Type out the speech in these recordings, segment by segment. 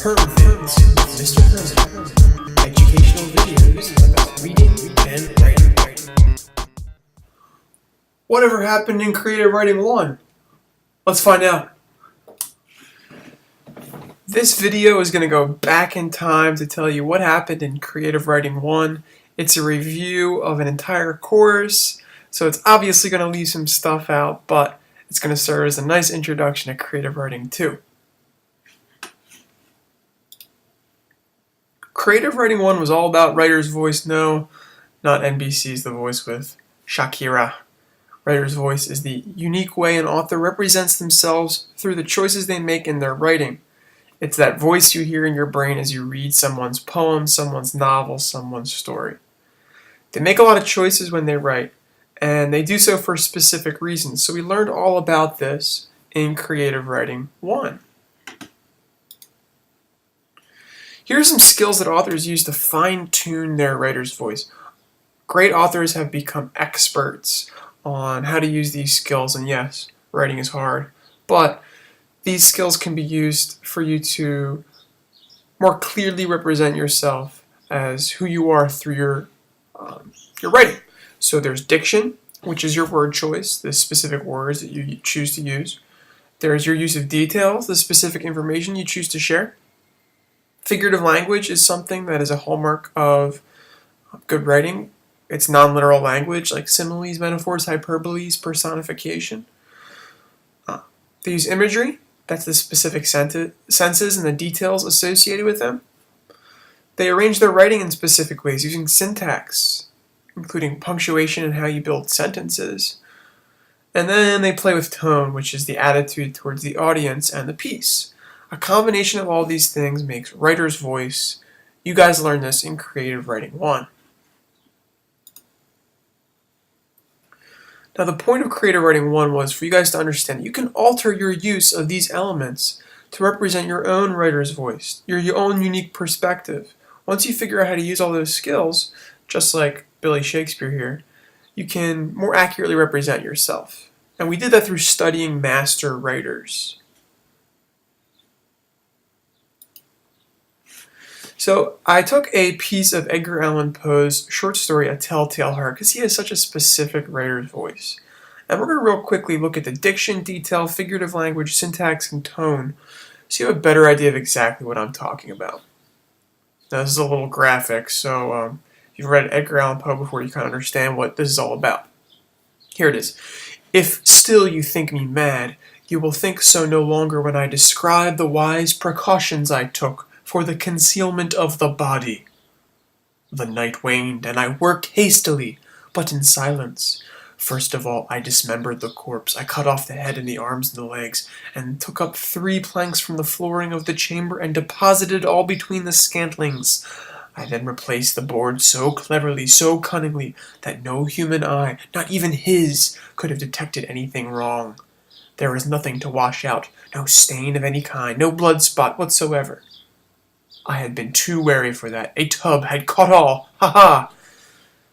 Hermvids with Mr. Hermit. Educational videos about reading and writing. Whatever happened in Creative Writing 1? Let's find out. This video is going to go back in time to tell you what happened in Creative Writing 1. It's a review of an entire course, so it's obviously going to leave some stuff out, but it's going to serve as a nice introduction to Creative Writing 2. Creative Writing 1 was all about Writer's Voice. No, not NBC's The Voice with Shakira. Writer's Voice is the unique way an author represents themselves through the choices they make in their writing. It's that voice you hear in your brain as you read someone's poem, someone's novel, someone's story. They make a lot of choices when they write, and they do so for specific reasons. So we learned all about this in Creative Writing 1. Here are some skills that authors use to fine-tune their writer's voice. Great authors have become experts on how to use these skills, and yes, writing is hard, but these skills can be used for you to more clearly represent yourself as who you are through your writing. So there's diction, which is your word choice, the specific words that you choose to use. There's your use of details, the specific information you choose to share. Figurative language is something that is a hallmark of good writing. It's non-literal language like similes, metaphors, hyperboles, personification. They use imagery. That's the specific senses and the details associated with them. They arrange their writing in specific ways using syntax, including punctuation and how you build sentences. And then they play with tone, which is the attitude towards the audience and the piece. A combination of all these things makes writer's voice. You guys learned this in Creative Writing 1. Now the point of Creative Writing 1 was for you guys to understand that you can alter your use of these elements to represent your own writer's voice, your own unique perspective. Once you figure out how to use all those skills, just like Billy Shakespeare here, you can more accurately represent yourself. And we did that through studying master writers. So I took a piece of Edgar Allan Poe's short story, A Telltale Heart, because he has such a specific writer's voice. And we're going to real quickly look at the diction, detail, figurative language, syntax, and tone, so you have a better idea of exactly what I'm talking about. Now this is a little graphic, so if you've read Edgar Allan Poe before, you kind of understand what this is all about. Here it is. If still you think me mad, you will think so no longer when I describe the wise precautions I took for the concealment of the body. The night waned, and I worked hastily, but in silence. First of all, I dismembered the corpse. I cut off the head and the arms and the legs, and took up 3 planks from the flooring of the chamber and deposited all between the scantlings. I then replaced the board so cleverly, so cunningly, that no human eye, not even his, could have detected anything wrong. There was nothing to wash out, no stain of any kind, no blood spot whatsoever. I had been too wary for that. A tub had caught all. Ha ha!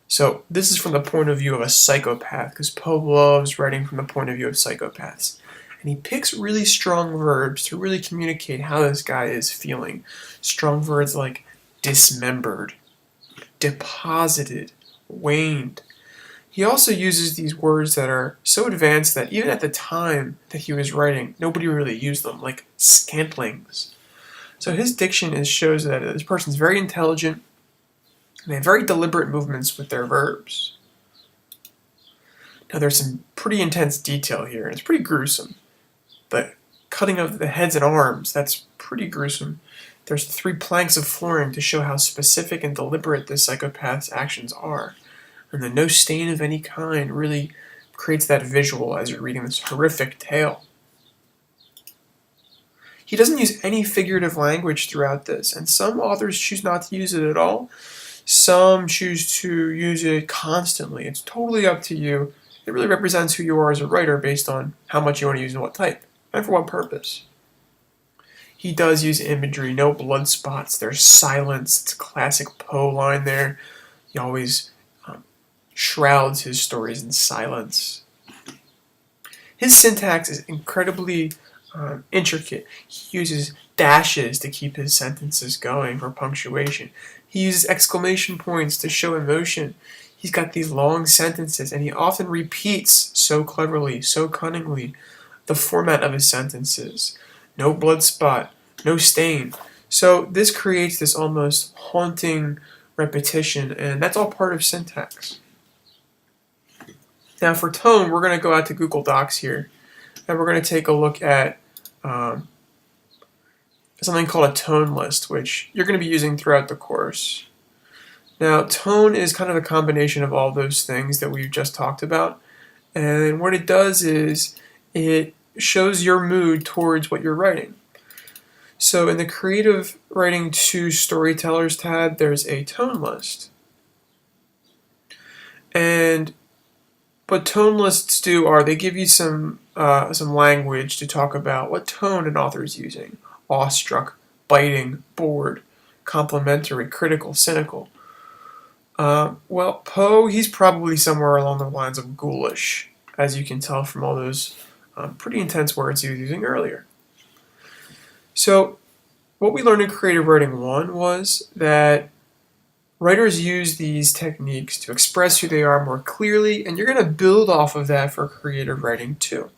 So this is from the point of view of a psychopath, because Poe loves writing from the point of view of psychopaths. And he picks really strong verbs to really communicate how this guy is feeling. Strong words like dismembered, deposited, waned. He also uses these words that are so advanced that even at the time that he was writing, nobody really used them, like scantlings. So his diction shows that this person's very intelligent, and they have very deliberate movements with their verbs. Now there's some pretty intense detail here, and it's pretty gruesome. The cutting of the heads and arms, that's pretty gruesome. There's 3 planks of flooring to show how specific and deliberate this psychopath's actions are. And the no stain of any kind really creates that visual as you're reading this horrific tale. He doesn't use any figurative language throughout this, and some authors choose not to use it at all. Some choose to use it constantly. It's totally up to you. It really represents who you are as a writer based on how much you want to use and what type, and for what purpose. He does use imagery, no blood spots, there's silence. It's a classic Poe line there. He always shrouds his stories in silence. His syntax is incredibly intricate. He uses dashes to keep his sentences going for punctuation. He uses exclamation points to show emotion. He's got these long sentences, and he often repeats so cleverly, so cunningly, the format of his sentences. No blood spot, no stain. So this creates this almost haunting repetition, and that's all part of syntax. Now for tone, we're going to go out to Google Docs here, and we're going to take a look at something called a tone list, which you're going to be using throughout the course. Now, tone is kind of a combination of all those things that we've just talked about, and what it does is it shows your mood towards what you're writing. So in the Creative Writing to Storytellers tab, there's a tone list. And what tone lists do are they give you some language to talk about what tone an author is using. Awestruck, biting, bored, complimentary, critical, cynical. Well, Poe, he's probably somewhere along the lines of ghoulish, as you can tell from all those pretty intense words he was using earlier. So, what we learned in Creative Writing 1 was that writers use these techniques to express who they are more clearly, and you're going to build off of that for Creative Writing 2.